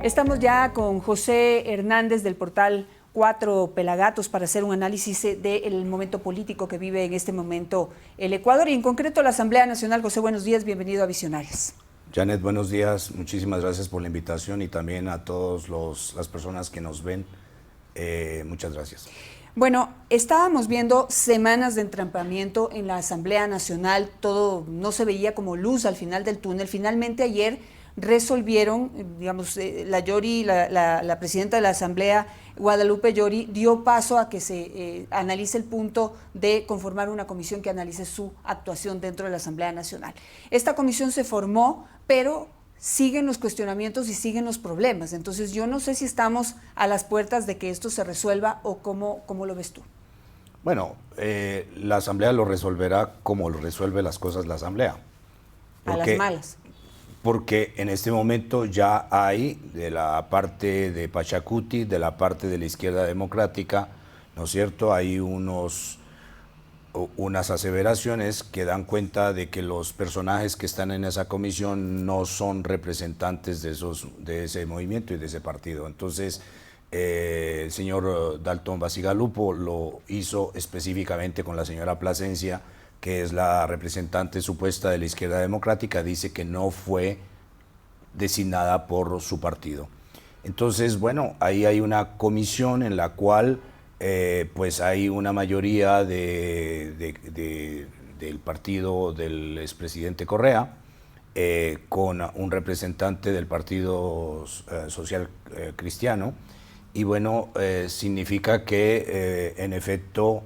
Estamos ya con José Hernández del portal Cuatro Pelagatos para hacer un análisis del momento político que vive en este momento el Ecuador y en concreto la Asamblea Nacional. José, buenos días, bienvenido a Visionarios. Janet, buenos días, muchísimas gracias por la invitación y también a todas las personas que nos ven, muchas gracias. Bueno, estábamos viendo semanas de entrampamiento en la Asamblea Nacional, todo no se veía como luz al final del túnel. Finalmente ayer resolvieron, digamos, la presidenta de la Asamblea, Guadalupe Llori, dio paso a que se analice el punto de conformar una comisión que analice su actuación dentro de la Asamblea Nacional. Esta comisión se formó, pero siguen los cuestionamientos y siguen los problemas. Entonces yo no sé si estamos a las puertas de que esto se resuelva o cómo lo ves tú. Bueno, la Asamblea lo resolverá como lo resuelve las cosas la Asamblea. A las malas. Porque en este momento ya hay de la parte de Pachacuti, de la parte de la izquierda democrática, ¿no es cierto? Hay unas aseveraciones que dan cuenta de que los personajes que están en esa comisión no son representantes de ese movimiento y de ese partido. Entonces, el señor Dalton Bacigalupo lo hizo específicamente con la señora Plasencia, que es la representante supuesta de la izquierda democrática, dice que no fue designada por su partido. Entonces, bueno, ahí hay una comisión en la cual pues hay una mayoría del partido del expresidente Correa, con un representante del Partido Social Cristiano, y bueno, significa que en efecto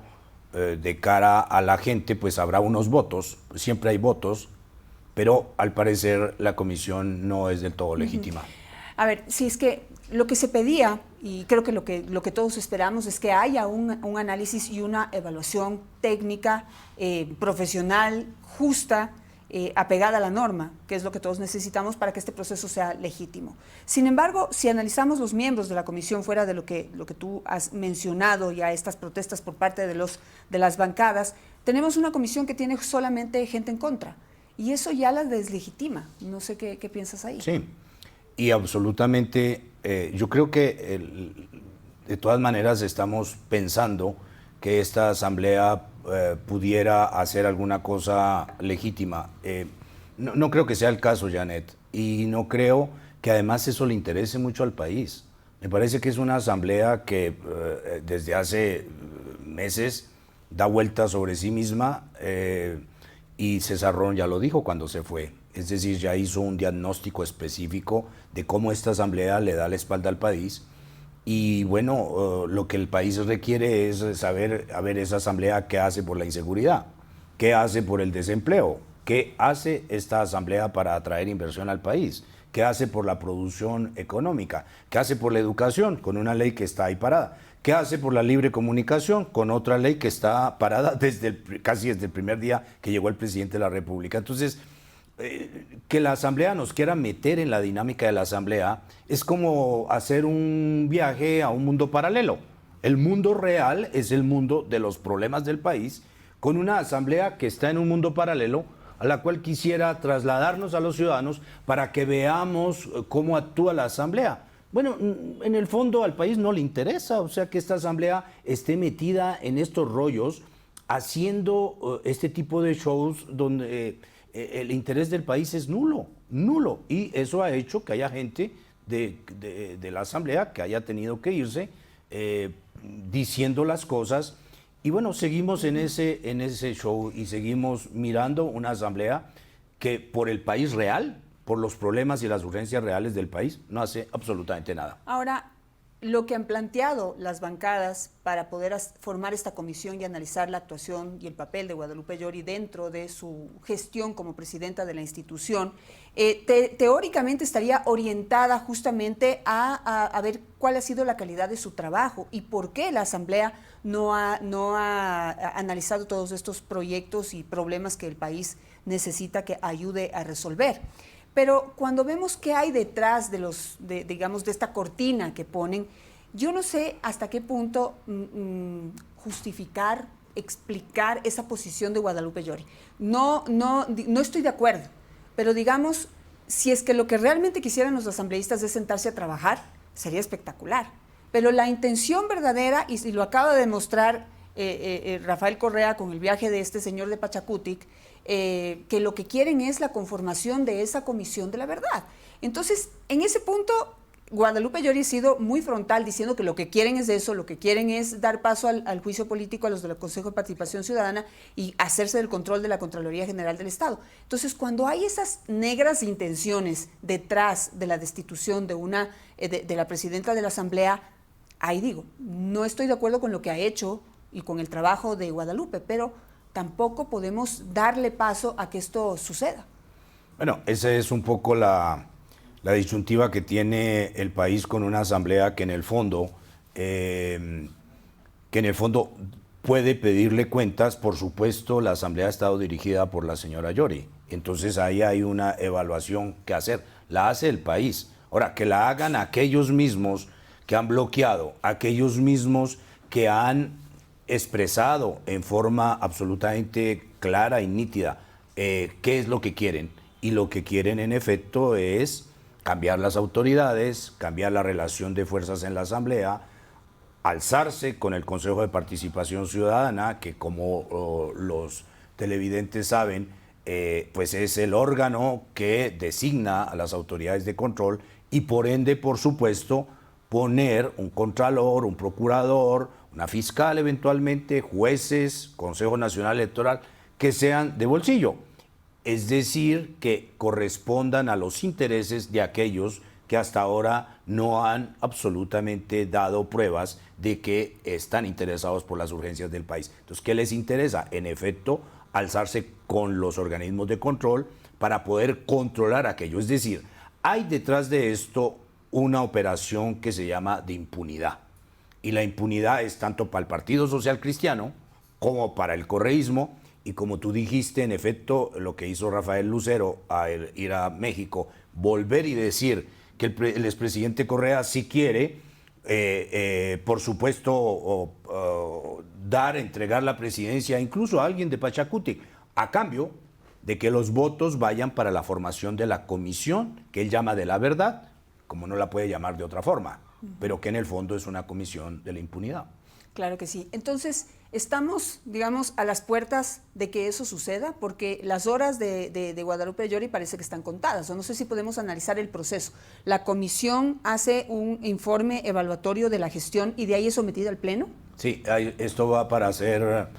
de cara a la gente pues habrá unos votos, siempre hay votos, pero al parecer la comisión no es del todo legítima. A ver, si es que lo que se pedía, y creo que lo que todos esperamos, es que haya un análisis y una evaluación técnica, profesional, justa, apegada a la norma, que es lo que todos necesitamos para que este proceso sea legítimo. Sin embargo, si analizamos los miembros de la comisión, fuera de lo que tú has mencionado ya, estas protestas por parte de las bancadas, tenemos una comisión que tiene solamente gente en contra, y eso ya la deslegitima. No sé qué piensas ahí. Sí, y absolutamente, yo creo que de todas maneras estamos pensando que esta asamblea pudiera hacer alguna cosa legítima. No creo que sea el caso, Janet, y no creo que además eso le interese mucho al país. Me parece que es una asamblea que desde hace meses da vueltas sobre sí misma, y César Ron ya lo dijo cuando se fue. Es decir, ya hizo un diagnóstico específico de cómo esta asamblea le da la espalda al país. Y bueno, lo que el país requiere es saber, a ver, esa asamblea qué hace por la inseguridad, qué hace por el desempleo, qué hace esta asamblea para atraer inversión al país, qué hace por la producción económica, qué hace por la educación, con una ley que está ahí parada, qué hace por la libre comunicación, con otra ley que está parada casi desde el primer día que llegó el presidente de la República. Entonces, que la asamblea nos quiera meter en la dinámica de la asamblea es como hacer un viaje a un mundo paralelo. El mundo real es el mundo de los problemas del país, con una asamblea que está en un mundo paralelo a la cual quisiera trasladarnos a los ciudadanos para que veamos cómo actúa la asamblea. Bueno, en el fondo al país no le interesa, o sea, que esta asamblea esté metida en estos rollos, haciendo este tipo de shows donde el interés del país es nulo, y eso ha hecho que haya gente de la asamblea que haya tenido que irse diciendo las cosas, y bueno, seguimos en ese show y seguimos mirando una asamblea que por el país real, por los problemas y las urgencias reales del país, no hace absolutamente nada. Ahora, lo que han planteado las bancadas para poder formar esta comisión y analizar la actuación y el papel de Guadalupe Llori dentro de su gestión como presidenta de la institución, teóricamente estaría orientada justamente a ver cuál ha sido la calidad de su trabajo y por qué la Asamblea no ha analizado todos estos proyectos y problemas que el país necesita que ayude a resolver. Pero cuando vemos qué hay detrás digamos, de esta cortina que ponen, yo no sé hasta qué punto justificar, explicar esa posición de Guadalupe Llori. No estoy de acuerdo, pero digamos, si es que lo que realmente quisieran los asambleístas es sentarse a trabajar, sería espectacular. Pero la intención verdadera, y lo acaba de demostrar Rafael Correa con el viaje de este señor de Pachacutic, que lo que quieren es la conformación de esa comisión de la verdad. Entonces, en ese punto, Guadalupe Llori ha sido muy frontal diciendo que lo que quieren es eso, lo que quieren es dar paso al juicio político a los del Consejo de Participación Ciudadana y hacerse del control de la Contraloría General del Estado. Entonces, cuando hay esas negras intenciones detrás de la destitución de la presidenta de la Asamblea, ahí digo, no estoy de acuerdo con lo que ha hecho y con el trabajo de Guadalupe, pero tampoco podemos darle paso a que esto suceda. Bueno, esa es un poco la disyuntiva que tiene el país con una asamblea que en el fondo puede pedirle cuentas. Por supuesto, la asamblea ha estado dirigida por la señora Llori, entonces ahí hay una evaluación que hacer, la hace el país. Ahora, que la hagan aquellos mismos que han bloqueado, aquellos mismos que han expresado en forma absolutamente clara y nítida qué es lo que quieren, y lo que quieren en efecto es cambiar las autoridades, cambiar la relación de fuerzas en la Asamblea, alzarse con el Consejo de Participación Ciudadana, que como los televidentes saben, pues es el órgano que designa a las autoridades de control y por ende, por supuesto, poner un contralor, un procurador, una fiscal eventualmente, jueces, Consejo Nacional Electoral, que sean de bolsillo. Es decir, que correspondan a los intereses de aquellos que hasta ahora no han absolutamente dado pruebas de que están interesados por las urgencias del país. Entonces, ¿qué les interesa? En efecto, alzarse con los organismos de control para poder controlar aquello. Es decir, hay detrás de esto una operación que se llama de impunidad. Y la impunidad es tanto para el Partido Social Cristiano como para el correísmo. Y como tú dijiste, en efecto, lo que hizo Rafael Lucero al ir a México, volver y decir que el expresidente Correa sí quiere, por supuesto, entregar la presidencia incluso a alguien de Pachacutic, a cambio de que los votos vayan para la formación de la comisión, que él llama de la verdad, como no la puede llamar de otra forma, pero que en el fondo es una comisión de la impunidad. Claro que sí. Entonces, estamos, digamos, a las puertas de que eso suceda, porque las horas de Guadalupe Llori parece que están contadas. O no sé si podemos analizar el proceso. La comisión hace un informe evaluatorio de la gestión y de ahí es sometida al Pleno. Sí, esto va para hacer,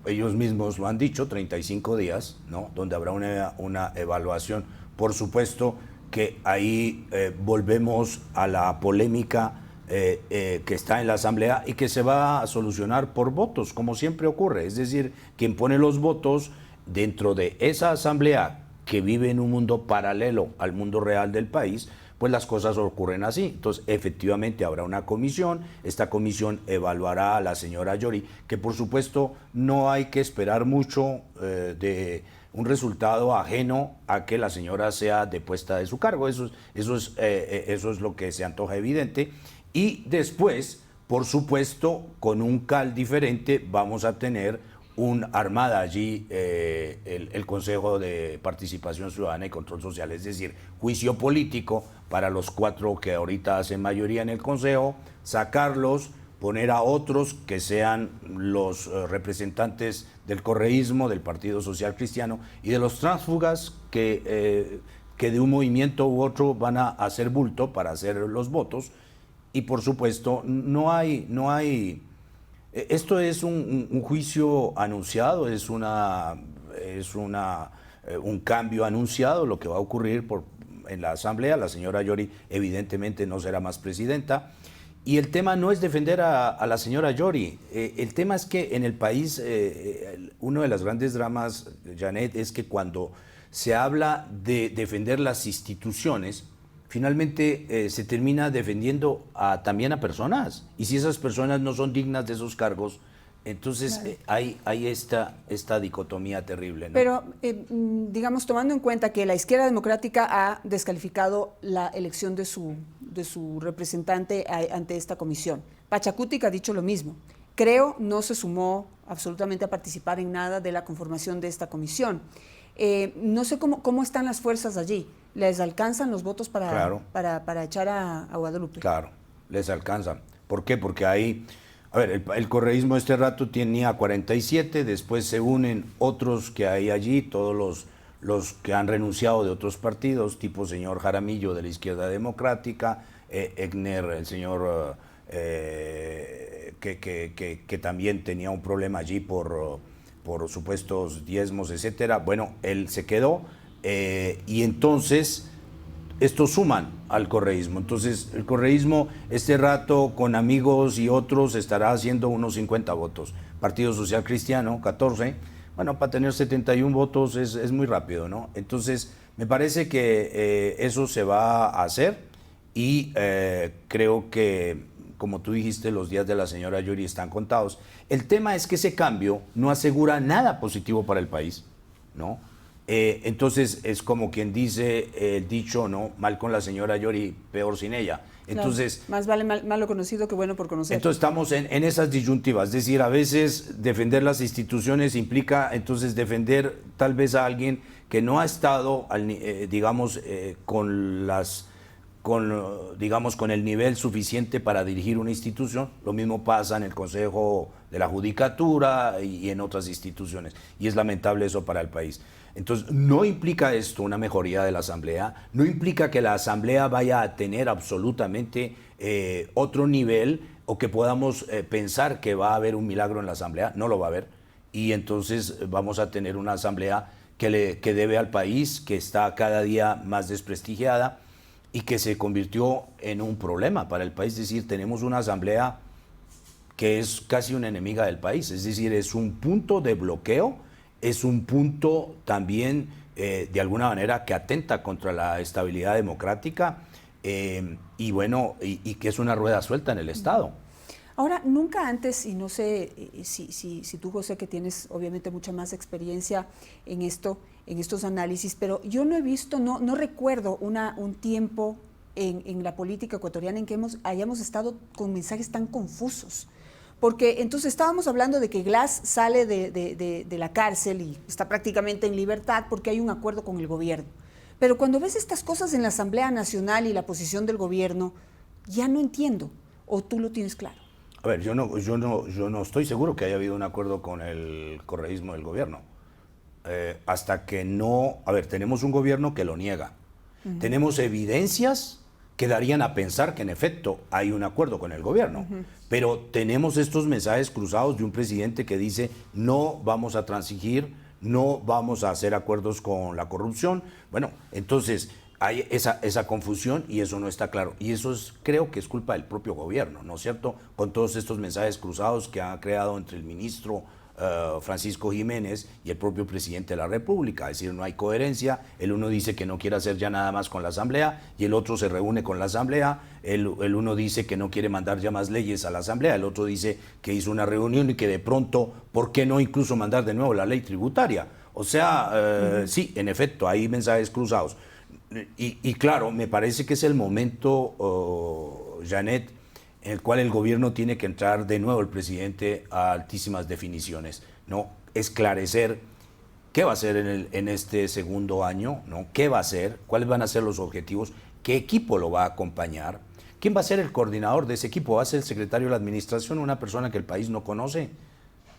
ellos mismos lo han dicho, 35 días, ¿no? Donde habrá una evaluación. Por supuesto que ahí volvemos a la polémica que está en la Asamblea y que se va a solucionar por votos, como siempre ocurre. Es decir, quien pone los votos dentro de esa Asamblea que vive en un mundo paralelo al mundo real del país, pues las cosas ocurren así. Entonces, efectivamente, habrá una comisión. Esta comisión evaluará a la señora Llori, que por supuesto no hay que esperar mucho de un resultado ajeno a que la señora sea depuesta de su cargo. Eso es lo que se antoja evidente. Y después, por supuesto, con un cal diferente, vamos a tener una armada allí, el Consejo de Participación Ciudadana y Control Social, es decir, juicio político para los 4 que ahorita hacen mayoría en el Consejo, sacarlos, poner a otros que sean los representantes del correísmo, del Partido Social Cristiano y de los tránsfugas que de un movimiento u otro van a hacer bulto para hacer los votos. Y por supuesto, no hay esto es un juicio anunciado, es un cambio anunciado, lo que va a ocurrir en la Asamblea. La señora Llori evidentemente no será más presidenta. Y el tema no es defender a la señora Llori. El tema es que en el país, uno de los grandes dramas, Janet, es que cuando se habla de defender las instituciones, finalmente se termina defendiendo también a personas. Y si esas personas no son dignas de esos cargos, entonces claro, hay esta dicotomía terrible, ¿no? Pero, digamos, tomando en cuenta que la izquierda democrática ha descalificado la elección de su representante ante esta comisión, Pachacutic ha dicho lo mismo. Creo no se sumó absolutamente a participar en nada de la conformación de esta comisión. No sé cómo están las fuerzas allí. ¿Les alcanzan los votos Claro. para echar a Guadalupe? Claro, les alcanzan. ¿Por qué? Porque ahí, a ver, el correísmo este rato tenía 47, después se unen otros que hay allí, todos los que han renunciado de otros partidos, tipo señor Jaramillo de la Izquierda Democrática, Egner, el señor que también tenía un problema allí por supuestos diezmos, etcétera. Bueno, él se quedó y entonces estos suman al correísmo. Entonces el correísmo este rato con amigos y otros estará haciendo unos 50 votos. Partido Social Cristiano, 14. Bueno, para tener 71 votos es muy rápido, ¿no? Entonces me parece que eso se va a hacer y creo que, como tú dijiste, los días de la señora Yuri están contados. El tema es que ese cambio no asegura nada positivo para el país, ¿no? Entonces es como quien dice el dicho, ¿no? Mal con la señora Yori, peor sin ella. Entonces, claro, más vale malo conocido que bueno por conocer. Entonces estamos en esas disyuntivas, es decir, a veces defender las instituciones implica entonces defender tal vez a alguien que no ha estado, digamos, con el nivel suficiente para dirigir una institución. Lo mismo pasa en el Consejo de la Judicatura y en otras instituciones, y es lamentable eso para el país. Entonces, no implica esto una mejoría de la Asamblea, no implica que la Asamblea vaya a tener absolutamente otro nivel o que podamos pensar que va a haber un milagro en la Asamblea, no lo va a haber, y entonces vamos a tener una Asamblea que debe al país, que está cada día más desprestigiada y que se convirtió en un problema para el país. Es decir, tenemos una Asamblea que es casi una enemiga del país, es decir, es un punto de bloqueo, es un punto también de alguna manera que atenta contra la estabilidad democrática y bueno, y que es una rueda suelta en el Estado. Ahora, nunca antes, y no sé si tú, José, que tienes obviamente mucha más experiencia en estos análisis, pero yo no he visto, no recuerdo un tiempo en la política ecuatoriana en que hayamos estado con mensajes tan confusos. Porque entonces estábamos hablando de que Glass sale de la cárcel y está prácticamente en libertad porque hay un acuerdo con el gobierno. Pero cuando ves estas cosas en la Asamblea Nacional y la posición del gobierno, ya no entiendo, o tú lo tienes claro. A ver, yo no estoy seguro que haya habido un acuerdo con el correísmo del gobierno. Hasta que no... A ver, tenemos un gobierno que lo niega. Tenemos evidencias que darían a pensar que en efecto hay un acuerdo con el gobierno. Pero tenemos estos mensajes cruzados de un presidente que dice no vamos a transigir, no vamos a hacer acuerdos con la corrupción. Bueno, entonces hay esa confusión y eso no está claro. Y eso creo que es culpa del propio gobierno, ¿no es cierto? Con todos estos mensajes cruzados que ha creado entre el ministro Francisco Jiménez y el propio presidente de la República. Es decir, no hay coherencia. El uno dice que no quiere hacer ya nada más con la Asamblea y el otro se reúne con la Asamblea. El uno dice que no quiere mandar ya más leyes a la Asamblea. El otro dice que hizo una reunión y que de pronto, ¿por qué no incluso mandar de nuevo la ley tributaria? O sea, sí, en efecto, hay mensajes cruzados. Y claro, me parece que es el momento, Janet, en el cual el gobierno tiene que entrar de nuevo, el presidente, a altísimas definiciones, ¿no? Esclarecer qué va a hacer en este segundo año, ¿no? ¿Qué va a hacer? ¿Cuáles van a ser los objetivos? ¿Qué equipo lo va a acompañar? ¿Quién va a ser el coordinador de ese equipo? ¿Va a ser el secretario de la administración, una persona que el país no conoce?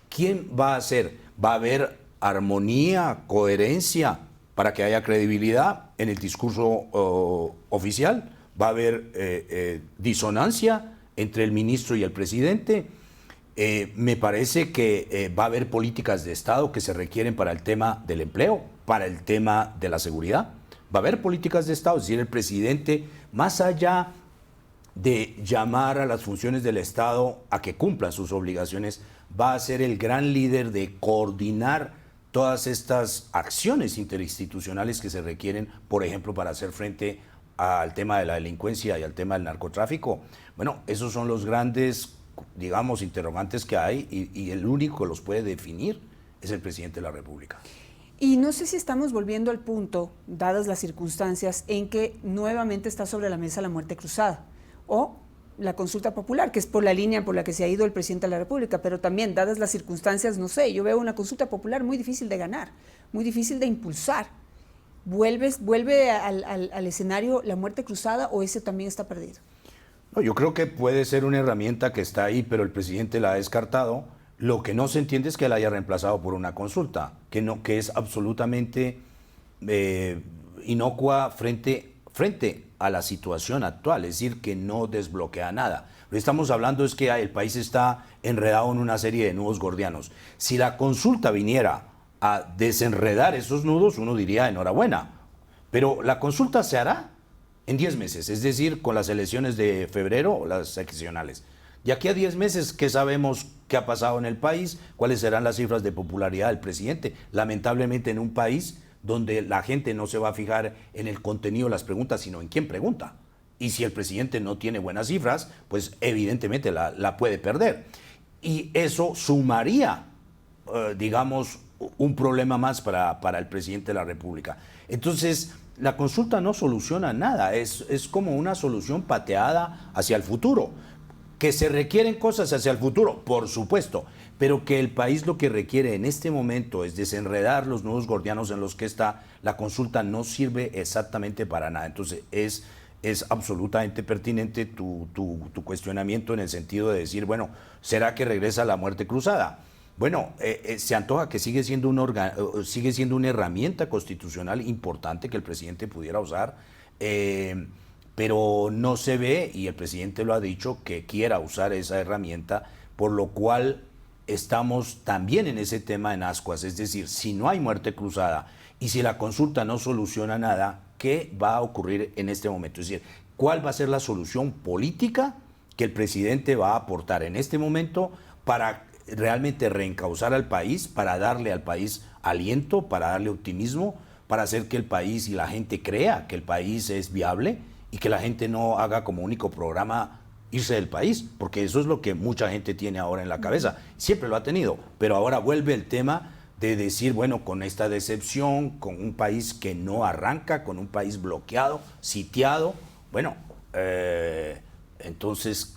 ¿Quién va a ser? ¿Va a haber armonía, coherencia para que haya credibilidad en el discurso oficial? ¿Va a haber disonancia entre el ministro y el presidente? Me parece que va a haber políticas de Estado que se requieren para el tema del empleo, para el tema de la seguridad. Va a haber políticas de Estado, es decir, el presidente, más allá de llamar a las funciones del Estado a que cumplan sus obligaciones, va a ser el gran líder de coordinar todas estas acciones interinstitucionales que se requieren, por ejemplo, para hacer frente al tema de la delincuencia y al tema del narcotráfico. Bueno, esos son los grandes, digamos, interrogantes que hay y el único que los puede definir es el presidente de la República. Y no sé si estamos volviendo al punto, dadas las circunstancias, en que nuevamente está sobre la mesa la muerte cruzada o la consulta popular, que es por la línea por la que se ha ido el presidente de la República, pero también, dadas las circunstancias, no sé, yo veo una consulta popular muy difícil de ganar, muy difícil de impulsar. ¿Vuelve al escenario la muerte cruzada o ese también está perdido? No, yo creo que puede ser una herramienta que está ahí, pero el presidente la ha descartado. Lo que no se entiende es que la haya reemplazado por una consulta, que es absolutamente inocua frente a la situación actual, es decir, que no desbloquea nada. Lo que estamos hablando es que el país está enredado en una serie de nudos gordianos. Si la consulta viniera a desenredar esos nudos, uno diría enhorabuena, pero la consulta se hará en 10 meses, es decir, con las elecciones de febrero o las seccionales. Y aquí a 10 meses, ¿qué sabemos qué ha pasado en el país? ¿Cuáles serán las cifras de popularidad del presidente? Lamentablemente en un país donde la gente no se va a fijar en el contenido de las preguntas, sino en quién pregunta. Y si el presidente no tiene buenas cifras, pues evidentemente la puede perder. Y eso sumaría, digamos, un problema más para el presidente de la República. Entonces, la consulta no soluciona nada, es como una solución pateada hacia el futuro. Que se requieren cosas hacia el futuro, por supuesto, pero que el país lo que requiere en este momento es desenredar los nudos gordianos en los que está, la consulta no sirve exactamente para nada. Entonces es absolutamente pertinente tu cuestionamiento en el sentido de decir, bueno, ¿será que regresa la muerte cruzada? Bueno, se antoja que sigue siendo una herramienta constitucional importante que el presidente pudiera usar, pero no se ve, y el presidente lo ha dicho, que quiera usar esa herramienta, por lo cual estamos también en ese tema en ascuas. Es decir, si no hay muerte cruzada y si la consulta no soluciona nada, ¿qué va a ocurrir en este momento? Es decir, ¿cuál va a ser la solución política que el presidente va a aportar en este momento para realmente reencauzar al país, para darle al país aliento, para darle optimismo, para hacer que el país y la gente crea que el país es viable y que la gente no haga como único programa irse del país? Porque eso es lo que mucha gente tiene ahora en la cabeza. Siempre lo ha tenido, pero ahora vuelve el tema de decir, bueno, con esta decepción, con un país que no arranca, con un país bloqueado, sitiado, bueno, entonces,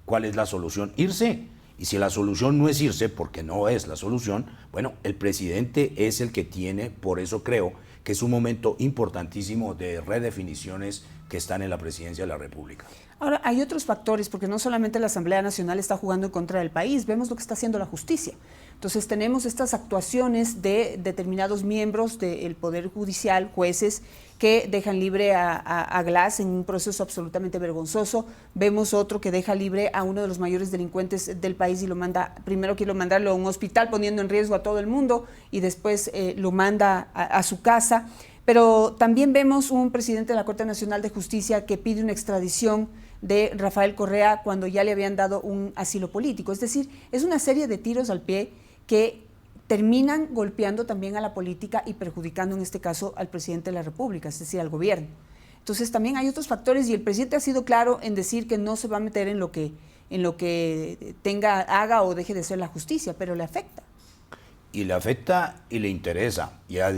¿cuál es la solución? Irse. Y si la solución no es irse, porque no es la solución, bueno, el presidente es el que tiene, por eso creo que es un momento importantísimo de redefiniciones que están en la presidencia de la República. Ahora, hay otros factores, porque no solamente la Asamblea Nacional está jugando en contra del país, vemos lo que está haciendo la justicia. Entonces tenemos estas actuaciones de determinados miembros del Poder Judicial, jueces, que dejan libre a Glass en un proceso absolutamente vergonzoso. Vemos otro que deja libre a uno de los mayores delincuentes del país y lo manda, primero quiere mandarlo a un hospital poniendo en riesgo a todo el mundo y después lo manda a su casa. Pero también vemos un presidente de la Corte Nacional de Justicia que pide una extradición de Rafael Correa cuando ya le habían dado un asilo político. Es decir, es una serie de tiros al pie que terminan golpeando también a la política y perjudicando en este caso al presidente de la República, es decir, al gobierno. Entonces también hay otros factores y el presidente ha sido claro en decir que no se va a meter en lo que haga o deje de ser la justicia, pero le afecta. Y le afecta y le interesa. Y ha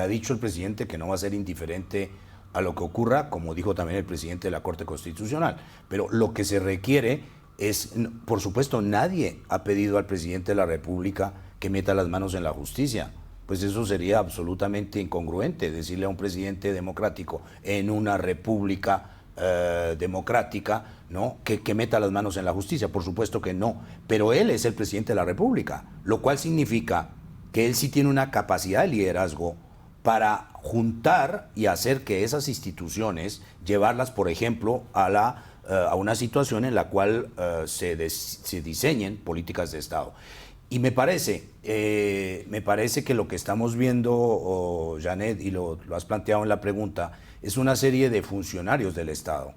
dicho el presidente que no va a ser indiferente a lo que ocurra, como dijo también el presidente de la Corte Constitucional. Pero lo que se requiere es, por supuesto, nadie ha pedido al presidente de la República que meta las manos en la justicia. Pues eso sería absolutamente incongruente, decirle a un presidente democrático en una república democrática, ¿no?, que meta las manos en la justicia. Por supuesto que no. Pero él es el presidente de la República, lo cual significa que él sí tiene una capacidad de liderazgo para juntar y hacer que esas instituciones, llevarlas, por ejemplo, a una situación en la cual se diseñen políticas de Estado. Y me parece que lo que estamos viendo, Janet, y lo has planteado en la pregunta, es una serie de funcionarios del Estado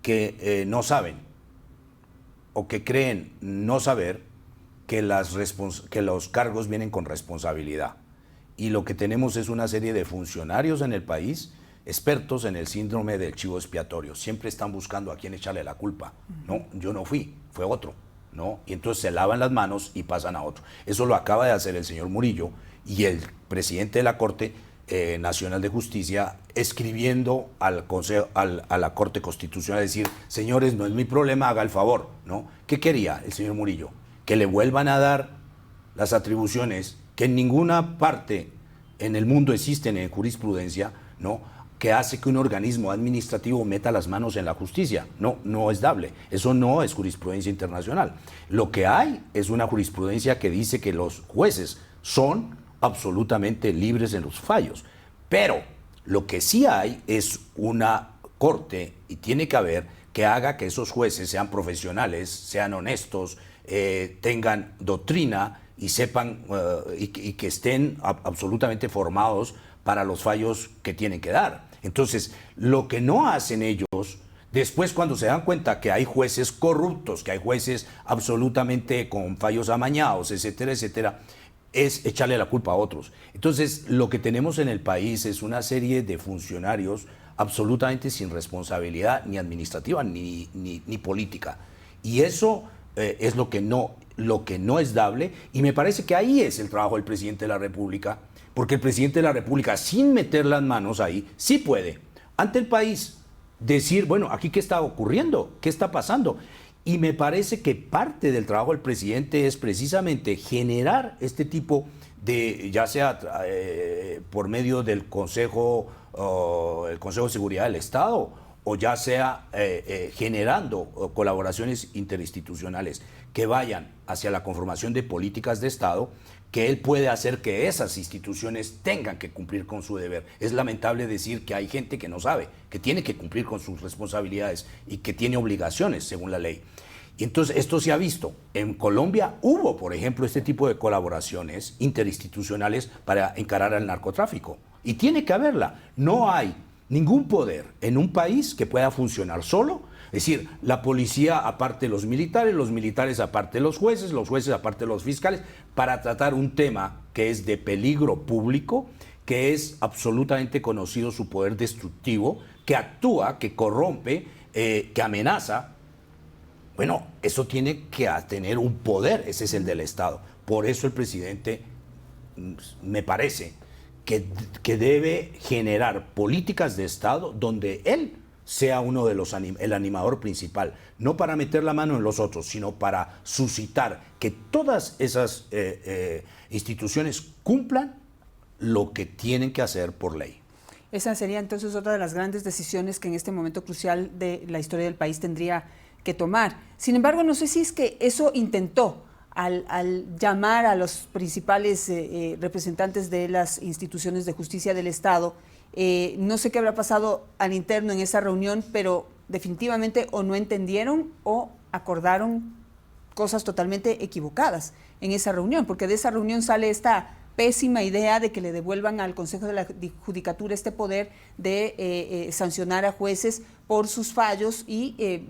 que no saben o que creen no saber que los cargos vienen con responsabilidad. Y lo que tenemos es una serie de funcionarios en el país, expertos en el síndrome del chivo expiatorio. Siempre están buscando a quién echarle la culpa. No, yo no fui, fue otro, ¿no? Y entonces se lavan las manos y pasan a otro. Eso lo acaba de hacer el señor Murillo, y el presidente de la Corte Nacional de Justicia escribiendo al Consejo, a la Corte Constitucional, decir, señores, no es mi problema, haga el favor, ¿no? ¿Qué quería el señor Murillo? Que le vuelvan a dar las atribuciones que en ninguna parte en el mundo existen en jurisprudencia, ¿no? Que hace que un organismo administrativo meta las manos en la justicia. No, no es dable. Eso no es jurisprudencia internacional. Lo que hay es una jurisprudencia que dice que los jueces son absolutamente libres en los fallos. Pero lo que sí hay es una corte, y tiene que haber, que haga que esos jueces sean profesionales, sean honestos, tengan doctrina y sepan y que estén absolutamente formados para los fallos que tienen que dar. Entonces, lo que no hacen ellos, después cuando se dan cuenta que hay jueces corruptos, que hay jueces absolutamente con fallos amañados, etcétera, etcétera, es echarle la culpa a otros. Entonces, lo que tenemos en el país es una serie de funcionarios absolutamente sin responsabilidad ni administrativa ni política. Y eso es lo que no es dable, y me parece que ahí es el trabajo del presidente de la República, porque el presidente de la República, sin meter las manos ahí, sí puede, ante el país, decir, bueno, aquí qué está ocurriendo, qué está pasando. Y me parece que parte del trabajo del presidente es precisamente generar este tipo de, ya sea por medio del Consejo de Seguridad del Estado, o ya sea generando colaboraciones interinstitucionales que vayan hacia la conformación de políticas de Estado, que él puede hacer que esas instituciones tengan que cumplir con su deber. Es lamentable decir que hay gente que no sabe, que tiene que cumplir con sus responsabilidades y que tiene obligaciones según la ley. Y entonces esto se ha visto. En Colombia hubo, por ejemplo, este tipo de colaboraciones interinstitucionales para encarar al narcotráfico. Y tiene que haberla. No hay ningún poder en un país que pueda funcionar solo. Es decir, la policía aparte de los militares aparte de los jueces aparte de los fiscales, para tratar un tema que es de peligro público, que es absolutamente conocido su poder destructivo, que actúa, que corrompe, que amenaza. Bueno, eso tiene que tener un poder, ese es el del Estado. Por eso el presidente, me parece, que debe generar políticas de Estado donde él sea uno de el animador principal, no para meter la mano en los otros, sino para suscitar que todas esas instituciones cumplan lo que tienen que hacer por ley. Esa sería entonces otra de las grandes decisiones que en este momento crucial de la historia del país tendría que tomar. Sin embargo, no sé si es que eso intentó al llamar a los principales representantes de las instituciones de justicia del Estado. No sé qué habrá pasado al interno en esa reunión, pero definitivamente o no entendieron o acordaron cosas totalmente equivocadas en esa reunión, porque de esa reunión sale esta pésima idea de que le devuelvan al Consejo de la Judicatura este poder de sancionar a jueces por sus fallos y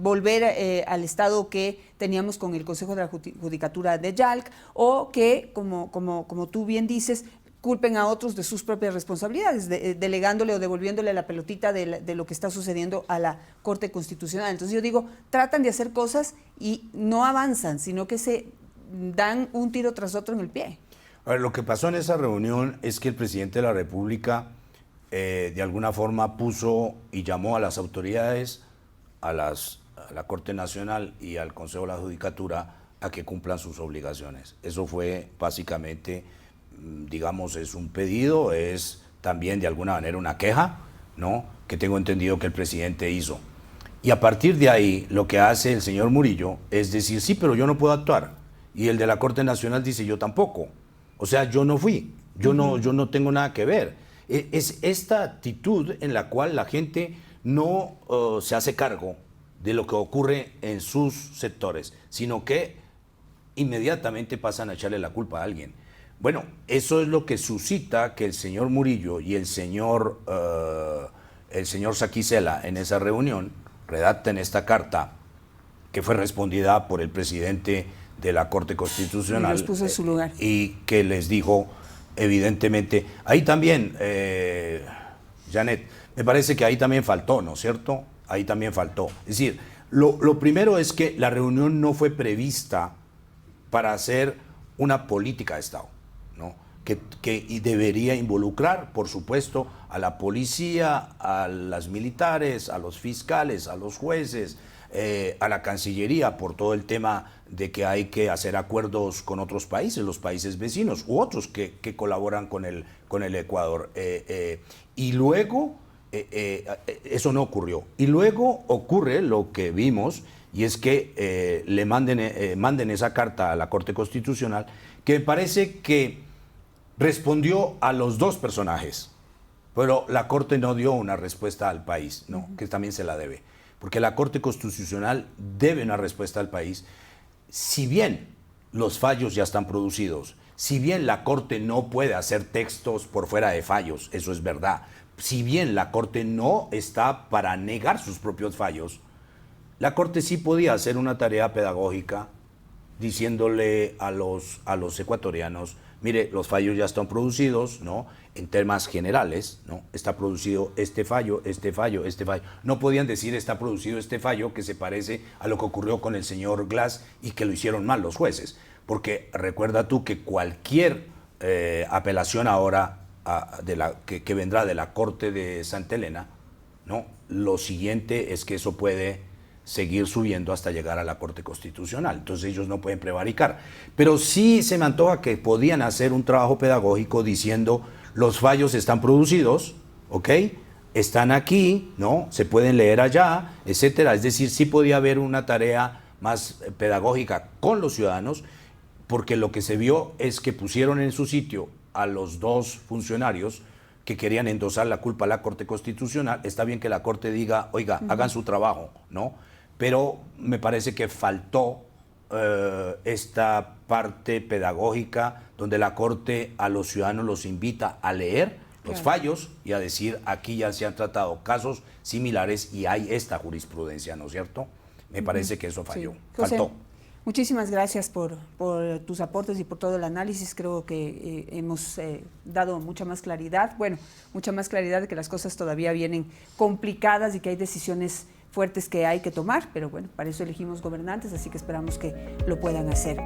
volver al estado que teníamos con el Consejo de la Judicatura de YALC, o que, como tú bien dices, culpen a otros de sus propias responsabilidades, delegándole o devolviéndole la pelotita de lo que está sucediendo a la Corte Constitucional. Entonces yo digo, tratan de hacer cosas y no avanzan, sino que se dan un tiro tras otro en el pie. A ver, lo que pasó en esa reunión es que el presidente de la República de alguna forma puso y llamó a las autoridades, a la Corte Nacional y al Consejo de la Judicatura a que cumplan sus obligaciones. Eso fue básicamente, digamos, es un pedido, es también de alguna manera una queja, ¿no?, que tengo entendido que el presidente hizo. Y a partir de ahí, lo que hace el señor Murillo es decir, sí, pero yo no puedo actuar. Y el de la Corte Nacional dice, yo tampoco. O sea, yo no fui, yo no tengo nada que ver. Es esta actitud en la cual la gente no se hace cargo de lo que ocurre en sus sectores, sino que inmediatamente pasan a echarle la culpa a alguien. Bueno, eso es lo que suscita que el señor Murillo y el señor Saquicela en esa reunión redacten esta carta que fue respondida por el presidente de la Corte Constitucional. Y los puso en su lugar. Y que les dijo, evidentemente, ahí también, Janet, me parece que ahí también faltó, ¿no es cierto? Ahí también faltó. Es decir, lo primero es que la reunión no fue prevista para hacer una política de Estado, ¿no? y debería involucrar, por supuesto, a la policía, a las militares, a los fiscales, a los jueces, a la Cancillería, por todo el tema de que hay que hacer acuerdos con otros países, los países vecinos, u otros que colaboran con el Ecuador. Y luego, eso no ocurrió. Y luego ocurre lo que vimos, y es que le manden esa carta a la Corte Constitucional, que me parece que respondió a los dos personajes, pero la Corte no dio una respuesta al país, ¿no? Que también se la debe, porque la Corte Constitucional debe una respuesta al país. Si bien los fallos ya están producidos, si bien la Corte no puede hacer textos por fuera de fallos, eso es verdad, si bien la Corte no está para negar sus propios fallos, la Corte sí podía hacer una tarea pedagógica diciéndole a los ecuatorianos: mire, los fallos ya están producidos, ¿no? En temas generales, ¿no? Está producido este fallo, este fallo, este fallo. No podían decir está producido este fallo que se parece a lo que ocurrió con el señor Glass y que lo hicieron mal los jueces. Porque recuerda tú que cualquier apelación ahora que vendrá de la Corte de Santa Elena, ¿no? Lo siguiente es que eso puede seguir subiendo hasta llegar a la Corte Constitucional. Entonces ellos no pueden prevaricar. Pero sí se me antoja que podían hacer un trabajo pedagógico diciendo: los fallos están producidos, ¿ok? Están aquí, ¿no? Se pueden leer allá, etcétera. Es decir, sí podía haber una tarea más pedagógica con los ciudadanos, porque lo que se vio es que pusieron en su sitio a los dos funcionarios que querían endosar la culpa a la Corte Constitucional. Está bien que la Corte diga: oiga, hagan su trabajo, ¿no? Pero me parece que faltó esta parte pedagógica donde la Corte a los ciudadanos los invita a leer los fallos y a decir: aquí ya se han tratado casos similares y hay esta jurisprudencia, ¿no es cierto? Me parece que eso falló, sí. José, faltó. Muchísimas gracias por tus aportes y por todo el análisis. Creo que hemos dado mucha más claridad, mucha más claridad de que las cosas todavía vienen complicadas y que hay decisiones fuertes que hay que tomar, pero bueno, para eso elegimos gobernantes, así que esperamos que lo puedan hacer.